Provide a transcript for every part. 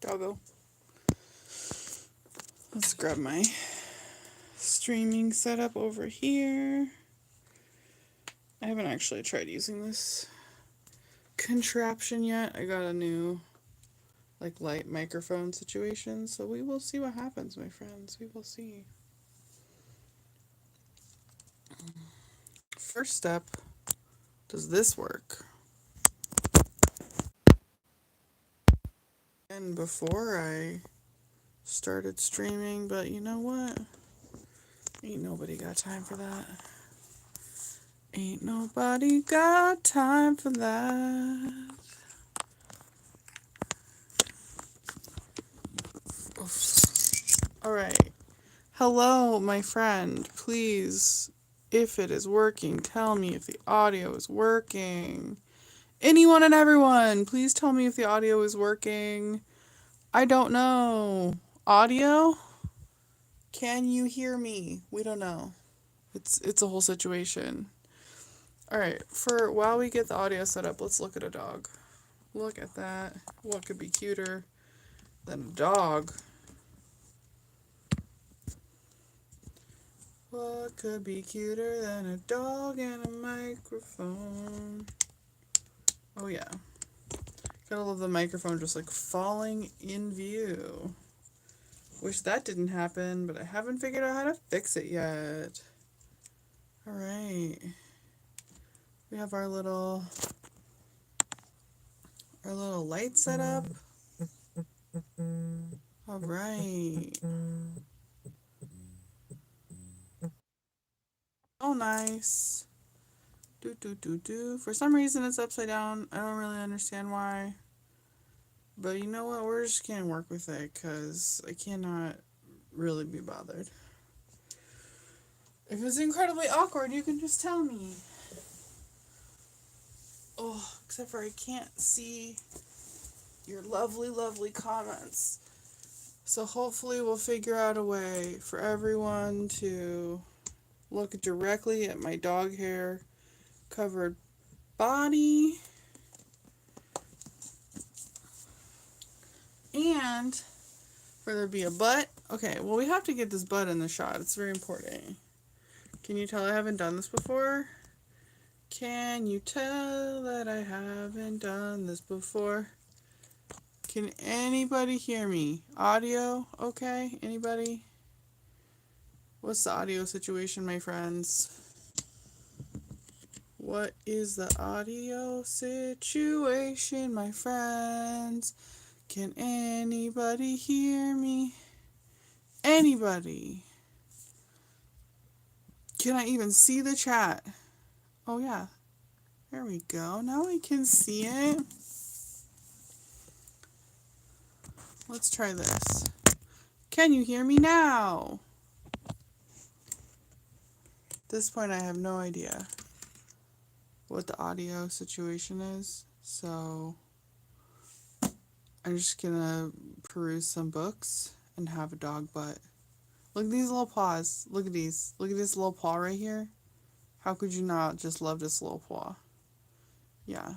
Doggo. Let's grab my streaming setup over here. I haven't actually tried using this contraption yet. I got a new light microphone situation, so we will see what happens, my friends. We will see. First step, does this work? And before I started streaming, but you know what? Ain't nobody got time for that. Ain't nobody got time for that. Alright. Hello, my friend. Please, if it is working, tell me if the audio is working. Anyone and everyone, please tell me if the audio is working. I don't know. Audio? Can you hear me? We don't know. It's a whole situation. Alright, for while we get the audio set up, let's look at a dog. Look at that. What could be cuter than a dog? What could be cuter than a dog and a microphone? Oh yeah. Gotta love the microphone just falling in view. Wish that didn't happen, but I haven't figured out how to fix it yet. Alright. We have our little light set up. Alright. Oh, nice. For some reason it's upside down. I don't really understand why. But you know what? We're just gonna work with it because I cannot really be bothered. If it's incredibly awkward, you can just tell me. Oh, except for I can't see your lovely, lovely comments. So hopefully we'll figure out a way for everyone to look directly at my dog hair covered body. And for there to be a butt. Okay, well we have to get this butt in the shot. It's very important. Can you tell I haven't done this before? Can you tell that I haven't done this before? Can anybody hear me? Audio? Okay, anybody? What's the audio situation, my friends? What is the audio situation, my friends? Can anybody hear me? Anybody? Can I even see the chat? Oh yeah. There we go. Now we can see it. Let's try this. Can you hear me now? At this point I have no idea what the audio situation is, so I'm just gonna peruse some books and have a dog butt. Look at these little paws. Look at these. Look at this little paw right here. How could you not just love this little paw? Yeah.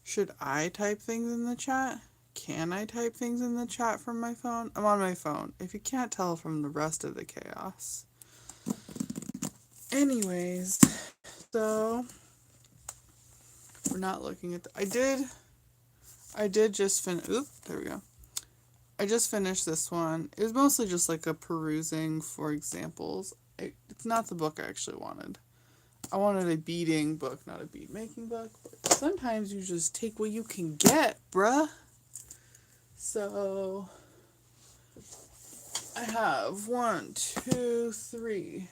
Should I type things in the chat? Can I type things in the chat from my phone? I'm on my phone. If you can't tell from the rest of the chaos. Anyways, so we're not looking at I did just finish. Oop, there we go. I just finished this one. It was mostly just a perusing for examples. It's not the book I actually wanted. I wanted a beading book, not a bead making book. But sometimes you just take what you can get, bruh. So I have 1, 2, 3,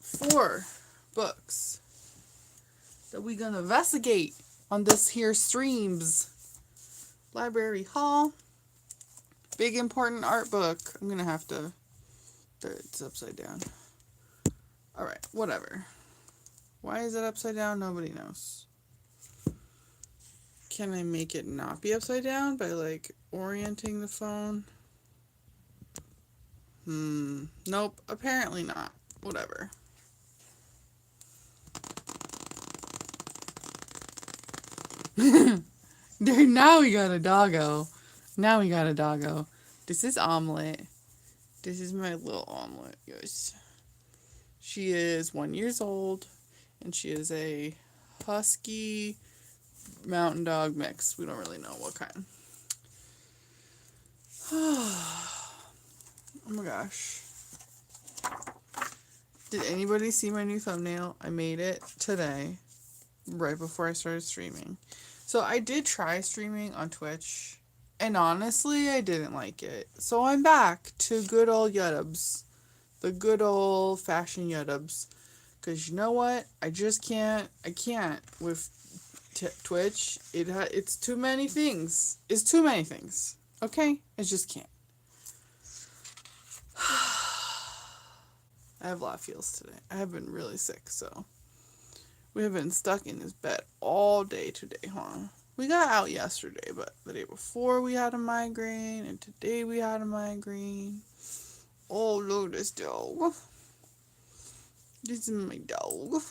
4 books that we gonna investigate on this here streams. Library haul. Big important art book. I'm gonna have to. It's upside down. Alright, whatever. Why is it upside down? Nobody knows. Can I make it not be upside down by orienting the phone? Nope, apparently not. Whatever. There, now we got a doggo. Now we got a doggo. This is Omelet. This is my little Omelet. Yes. She is 1 year old, and she is a husky mountain dog mix. We don't really know what kind. Oh my gosh. Did anybody see my new thumbnail? I made it today, right before I started streaming. So I did try streaming on Twitch, and honestly, I didn't like it. So I'm back to good old YouTubes. The good old fashioned YouTubes. Because you know what? I can't with Twitch. It's too many things. It's too many things. Okay? I just can't. I have a lot of feels today. I have been really sick, so we have been stuck in this bed all day today, huh? We got out yesterday, but the day before we had a migraine, and today we had a migraine. Oh, look at this dog. This is my dog.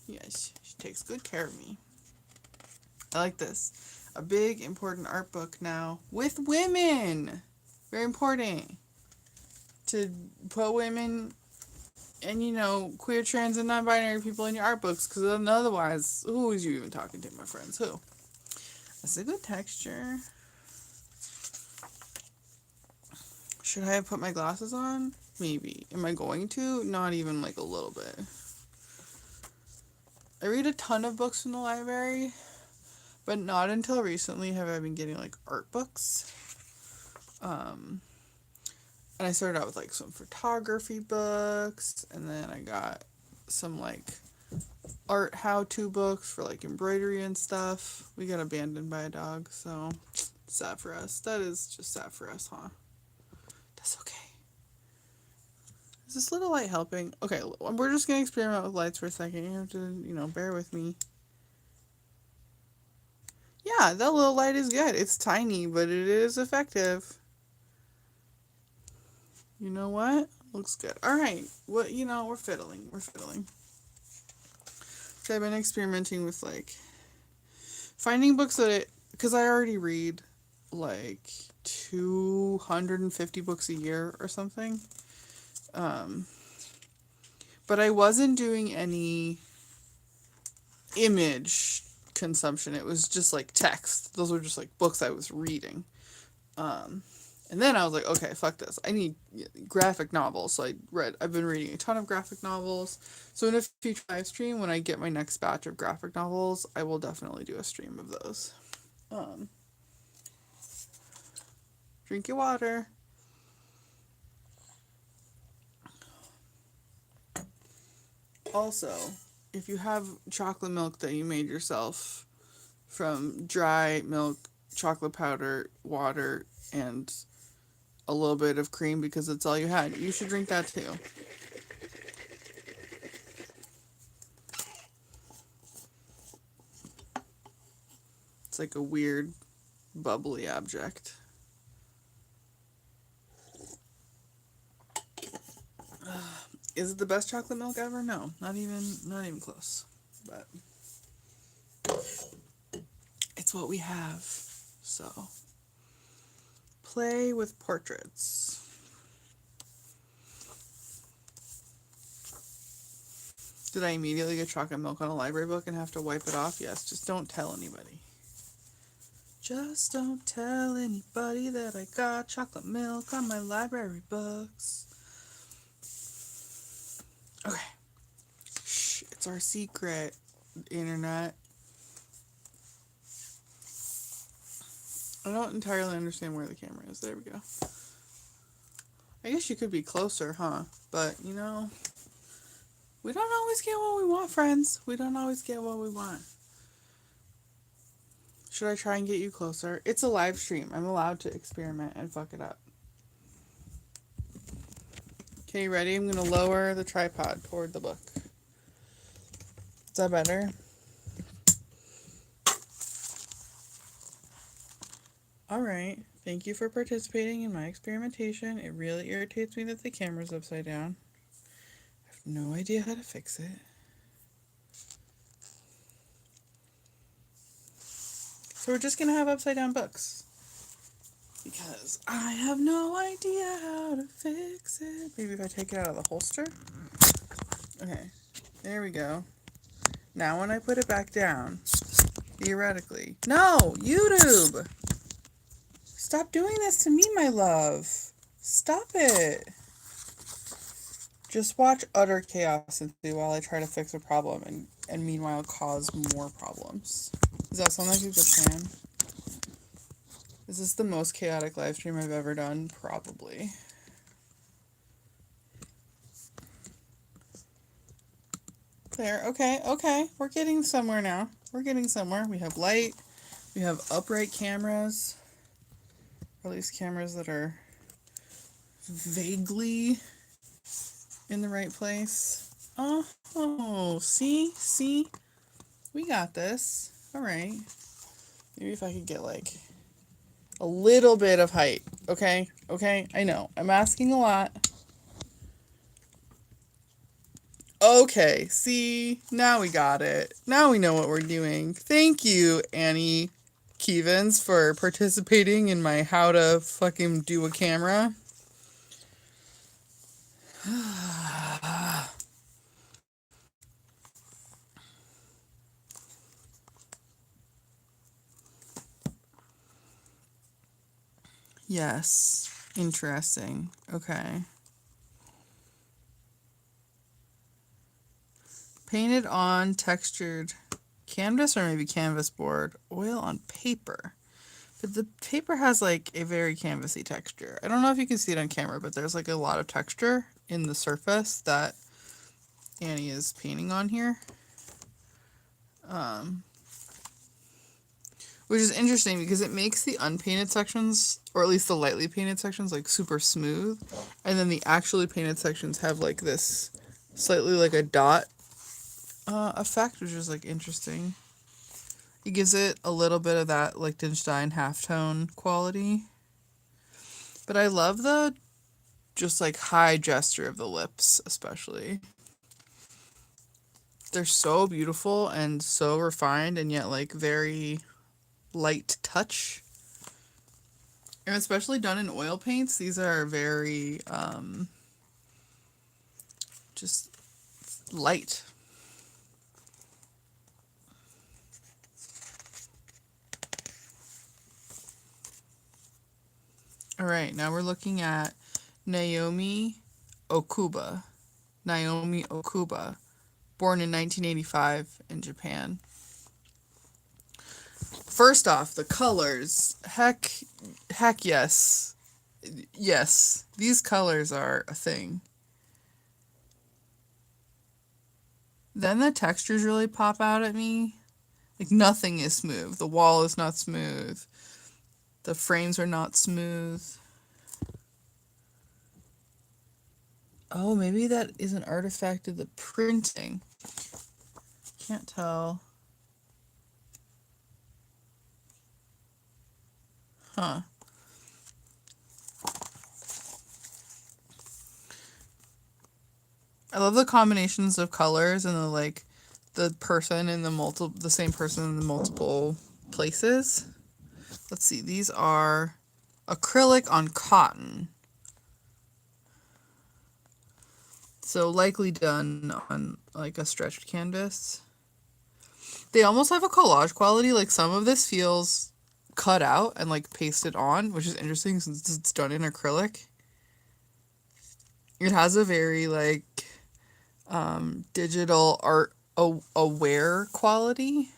Yes, she takes good care of me. I like this. A big, important art book now with women. Very important. To put women and, queer, trans, and non-binary people in your art books, because otherwise, who is you even talking to, my friends? Who? That's a good texture. Should I have put my glasses on? Maybe. Am I going to? Not even like a little bit. I read a ton of books from the library, but not until recently have I been getting like art books. And I started out with like some photography books, and then I got some like art how-to books for like embroidery and stuff. We got abandoned by a dog, so sad for us. That is just sad for us, huh? That's okay. Is this little light helping? Okay, we're just gonna experiment with lights for a second. You have to, bear with me. Yeah, that little light is good. It's tiny, but it is effective. You know what? Looks good. All right. Well, we're fiddling. So I've been experimenting with like finding books because I already read like 250 books a year or something. But I wasn't doing any image consumption. It was just like text. Those were just like books I was reading. And then I was like, okay, fuck this. I need graphic novels. So I've been reading a ton of graphic novels. So in a future live stream, when I get my next batch of graphic novels, I will definitely do a stream of those. Drink your water. Also, if you have chocolate milk that you made yourself from dry milk, chocolate powder, water, and a little bit of cream because it's all you had, you should drink that too. It's like a weird, bubbly object. Is it the best chocolate milk ever? No, not even close. But it's what we have. So, play with portraits. Did I immediately get chocolate milk on a library book and have to wipe it off? Yes, just don't tell anybody. Just don't tell anybody that I got chocolate milk on my library books. Okay. Shh, it's our secret, internet. I don't entirely understand where the camera is. There we go. I guess you could be closer, huh? But, we don't always get what we want, friends. We don't always get what we want. Should I try and get you closer? It's a live stream. I'm allowed to experiment and fuck it up. Okay, ready? I'm going to lower the tripod toward the book. Is that better? Alright. Thank you for participating in my experimentation. It really irritates me that the camera's upside down. I have no idea how to fix it. It's So we're just gonna have upside down books. Because I have no idea how to fix it. Maybe if I take it out of the holster. Okay, there we go. Now when I put it back down, theoretically. No! YouTube! Stop doing this to me, my love. Stop it. Just watch utter chaos and see while I try to fix a problem and meanwhile cause more problems. Does that sound like a good plan? Is this the most chaotic live stream I've ever done? Probably. There, okay. We're getting somewhere now. We're getting somewhere. We have light. We have upright cameras. Or at least cameras that are vaguely in the right place. Oh, see? We got this. All right. Maybe if I could get like a little bit of height. Okay, I know. I'm asking a lot. Okay, see? Now we got it. Now we know what we're doing. Thank you, Annie Kevins, for participating in my how to fucking do a camera. Yes. Interesting. Okay. Painted on textured canvas or maybe canvas board. Oil on paper. But the paper has like a very canvasy texture. I don't know if you can see it on camera, but there's like a lot of texture in the surface that Annie is painting on here. Which is interesting because it makes the unpainted sections, or at least the lightly painted sections, like super smooth. And then the actually painted sections have like this slightly like a dot effect, which is like interesting. It gives it a little bit of that Liechtenstein halftone quality. But I love the just like high gesture of the lips, especially. They're so beautiful and so refined and yet like very light touch. And especially done in oil paints, these are very just light. All right, now we're looking at Naomi Okuba. Naomi Okuba, born in 1985 in Japan. First off, the colors. Heck yes. Yes, these colors are a thing. Then the textures really pop out at me. Like nothing is smooth. The wall is not smooth. The frames are not smooth. Oh, maybe that is an artifact of the printing. Can't tell. Huh. I love the combinations of colors and the person in the same person in the multiple places. Let's see, these are acrylic on cotton. So likely done on like a stretched canvas. They almost have a collage quality, like some of this feels cut out and like pasted on, which is interesting since it's done in acrylic. It has a very like digital art aware quality.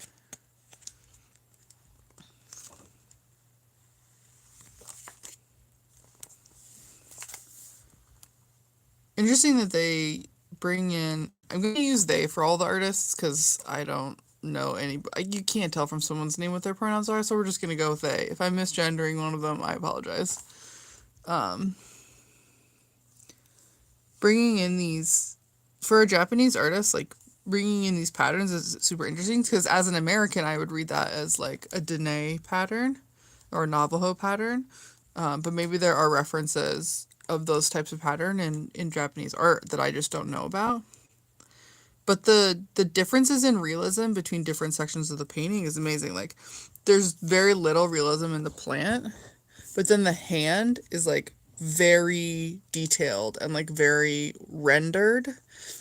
Interesting that they bring in, I'm going to use they for all the artists because I don't know any, you can't tell from someone's name what their pronouns are, so we're just going to go with they. If I'm misgendering one of them, I apologize. Bringing in these, for a Japanese artist, like bringing in these patterns is super interesting because as an American, I would read that as like a Dene pattern or a Navajo pattern. But maybe there are references of those types of pattern in Japanese art that I just don't know about. But the differences in realism between different sections of the painting is amazing. Like, there's very little realism in the plant, but then the hand is like very detailed and like very rendered,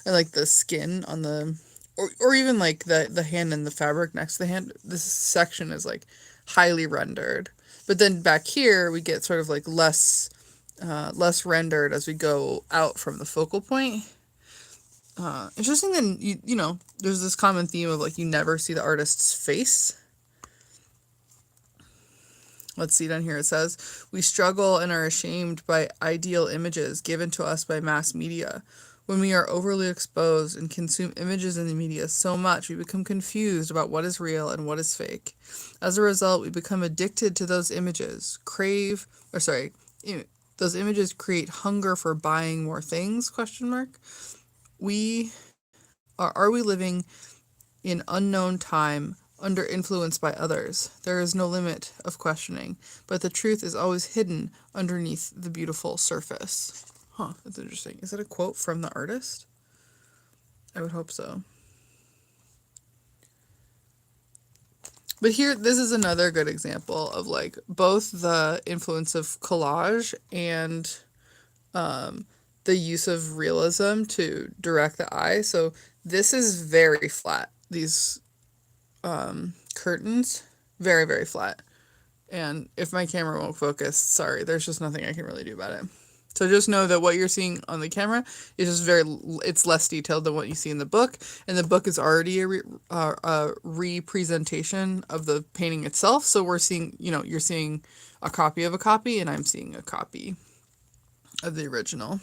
and like the skin on the, or even like the hand and the fabric next to the hand. This section is like highly rendered, but then back here we get sort of like less rendered as we go out from the focal point. Interesting that you know there's this common theme of like you never see the artist's face. Let's see down here. It says, we struggle and are ashamed by ideal images given to us by mass media. When we are overly exposed and consume images in the media so much, we become confused about what is real and what is fake. As a result, we become addicted to those images, those images create hunger for buying more things, question mark. Are we living in unknown time, under influence by others? There is no limit of questioning, but the truth is always hidden underneath the beautiful surface. Huh, that's interesting. Is that a quote from the artist? I would hope so. But here, this is another good example of like both the influence of collage and the use of realism to direct the eye. So this is very flat. These curtains, very, very flat. And if my camera won't focus, sorry, there's just nothing I can really do about it. So just know that what you're seeing on the camera is just it's less detailed than what you see in the book. And the book is already a representation of the painting itself. So we're seeing, you're seeing a copy of a copy, and I'm seeing a copy of the original.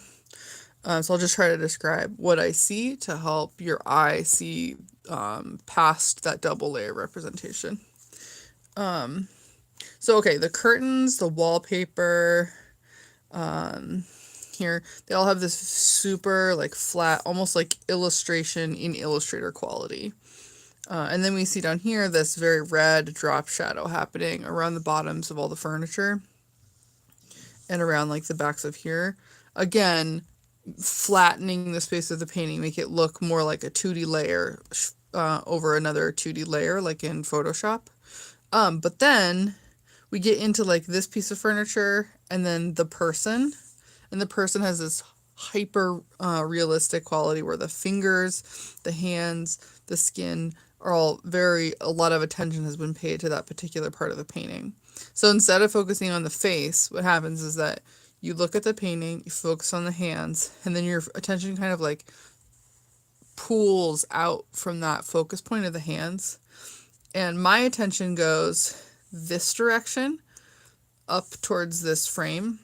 So I'll just try to describe what I see to help your eye see past that double layer representation. So, okay, the curtains, the wallpaper, here, they all have this super, like, flat, almost like illustration in Illustrator quality. And then we see down here this very red drop shadow happening around the bottoms of all the furniture and around, like, the backs of here. Again, flattening the space of the painting, make it look more like a 2D layer over another 2D layer, like in Photoshop. But then we get into like this piece of furniture and then the person, and the person has this hyper realistic quality where the fingers, the hands, the skin are all a lot of attention has been paid to that particular part of the painting. So instead of focusing on the face, what happens is that you look at the painting, you focus on the hands, and then your attention kind of like pools out from that focus point of the hands. And my attention goes this direction up towards this frame.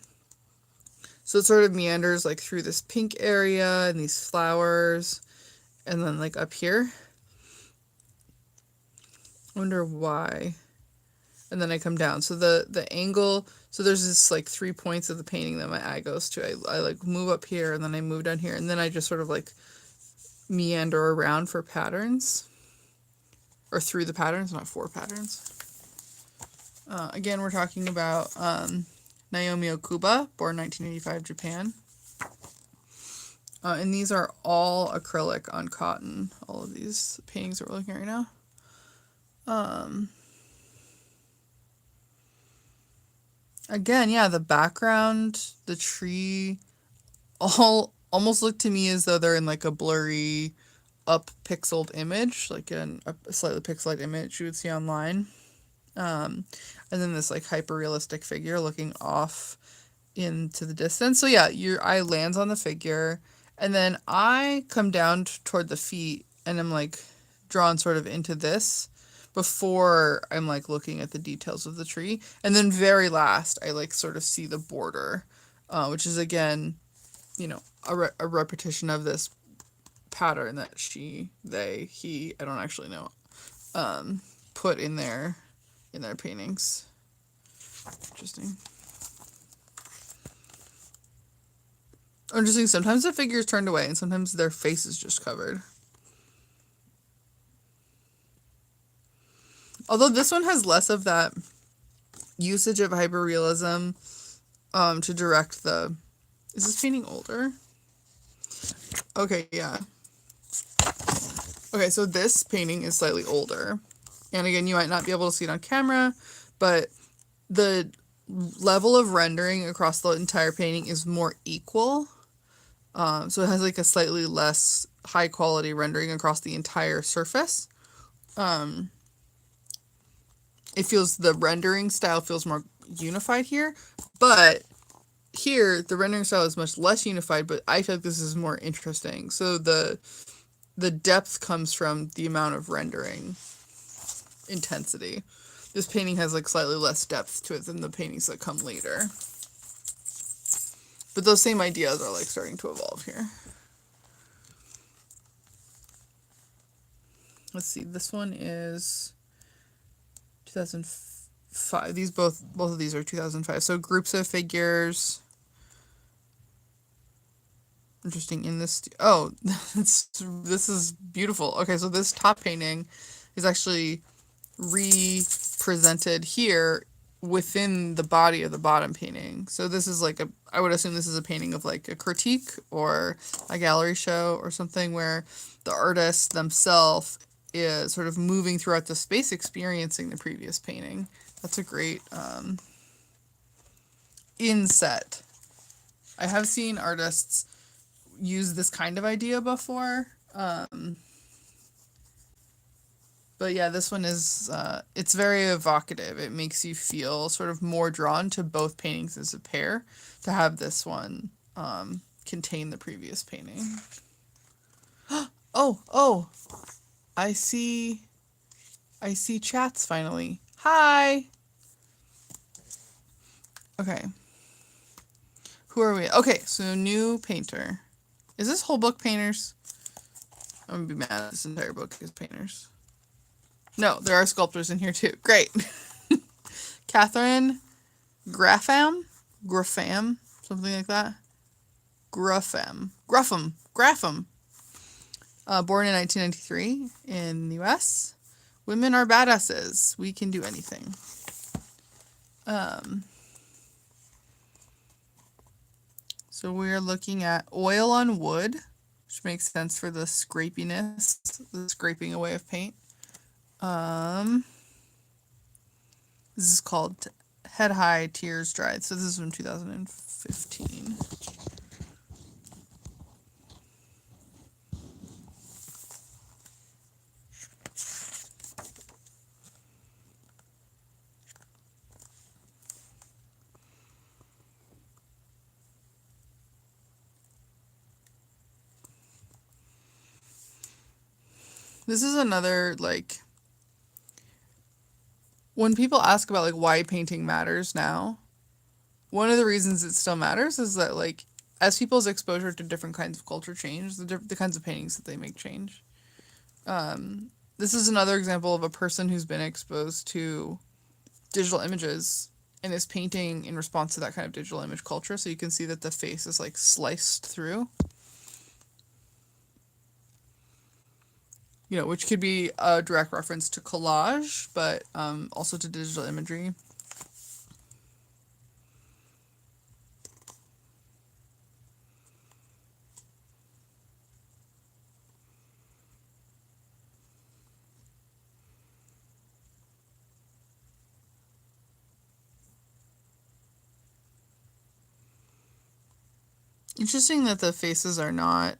So it sort of meanders like through this pink area and these flowers, and then like up here. I wonder why. And then I come down. So the angle, so there's this like 3 points of the painting that my eye goes to. I like move up here, and then I move down here, and then I just sort of like meander around for patterns, or through the patterns, not for patterns. Again, we're talking about Naomi Okuba, born 1985, Japan. And these are all acrylic on cotton, all of these paintings that we're looking at right now. Again, yeah, the background, the tree, all almost look to me as though they're in like a blurry, up pixeled image, like a slightly pixelated image you would see online. And then this like hyper realistic figure looking off into the distance. So yeah, your eye lands on the figure, and then I come down toward the feet, and I'm like drawn sort of into this before I'm like looking at the details of the tree. And then very last, I like sort of see the border, which is again, a repetition of this pattern that he, I don't actually know, put in their paintings. Interesting. Interesting. Sometimes the figure is turned away, and sometimes their face is just covered. Although this one has less of that usage of hyperrealism to direct the... Is this painting older? Okay, yeah. Okay, so this painting is slightly older. And again, you might not be able to see it on camera, but the level of rendering across the entire painting is more equal. So it has like a slightly less high quality rendering across the entire surface. It feels, the rendering style feels more unified here, but here the rendering style is much less unified, but I feel like this is more interesting. So the depth comes from the amount of rendering intensity. This painting has like slightly less depth to it than the paintings that come later. But those same ideas are like starting to evolve here. Let's see, this one is 2005. These both of these are 2005. So groups of figures. Interesting in this. Oh, this is beautiful. Okay, so this top painting is actually represented here within the body of the bottom painting. So this is like I would assume this is a painting of like a critique or a gallery show or something where the artist themselves is sort of moving throughout the space, experiencing the previous painting. That's a great inset. I have seen artists use this kind of idea before. But yeah, this one is, it's very evocative. It makes you feel sort of more drawn to both paintings as a pair to have this one contain the previous painting. Oh, I see chats finally. Hi. Okay. Who are we? Okay, so new painter. Is this whole book painters? I'm gonna be mad at this entire book is painters. No, there are sculptors in here too. Great. Catherine Graffam, something like that. Graffam. Born in 1993 in the U.S. Women are badasses. We can do anything. So we're looking at oil on wood, which makes sense for the scrapiness, the scraping away of paint. This is called Head High, Tears Dried. So this is from 2015. This is another, like, when people ask about, like, why painting matters now, one of the reasons it still matters is that, like, as people's exposure to different kinds of culture change, the kinds of paintings that they make change. This is another example of a person who's been exposed to digital images and is painting in response to that kind of digital image culture. So you can see that the face is, like, sliced through. You know, which could be a direct reference to collage, but also to digital imagery. Interesting that the faces are not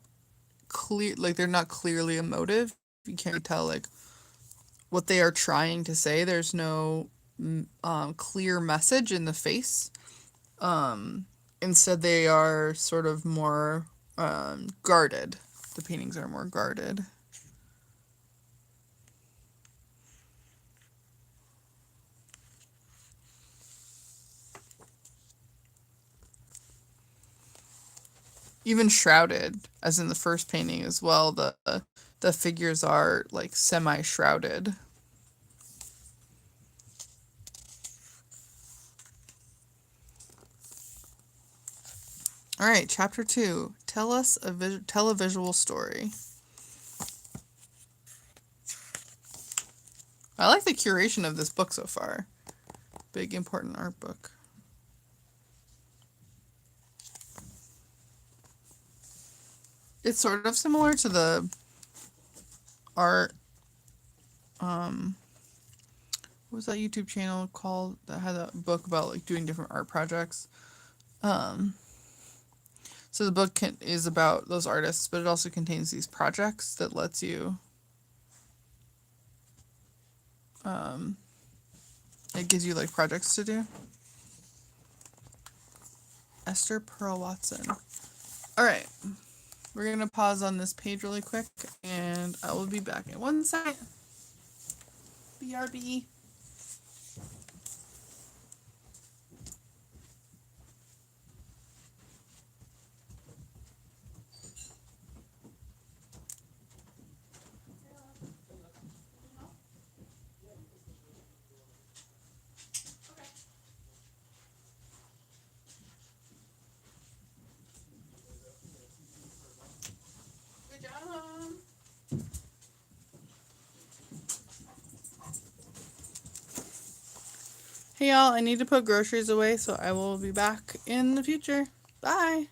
clear, like they're not clearly emotive. You can't tell like what they are trying to say. There's no clear message in the face. Instead, they are sort of more guarded. The paintings are more guarded. Even shrouded, as in the first painting as well, the figures are like semi-shrouded. All right, chapter 2. Tell a visual story. I like the curation of this book so far. Big important art book. It's sort of similar to the art. What was that YouTube channel called that had a book about like doing different art projects? So the book is about those artists, but it also contains these projects that lets you. It gives you like projects to do. Esther Pearl Watson. All right, we're gonna pause on this page really quick, and I will be back in 1 second. BRB. Good job. Hey y'all, I need to put groceries away, so I will be back in the future. Bye.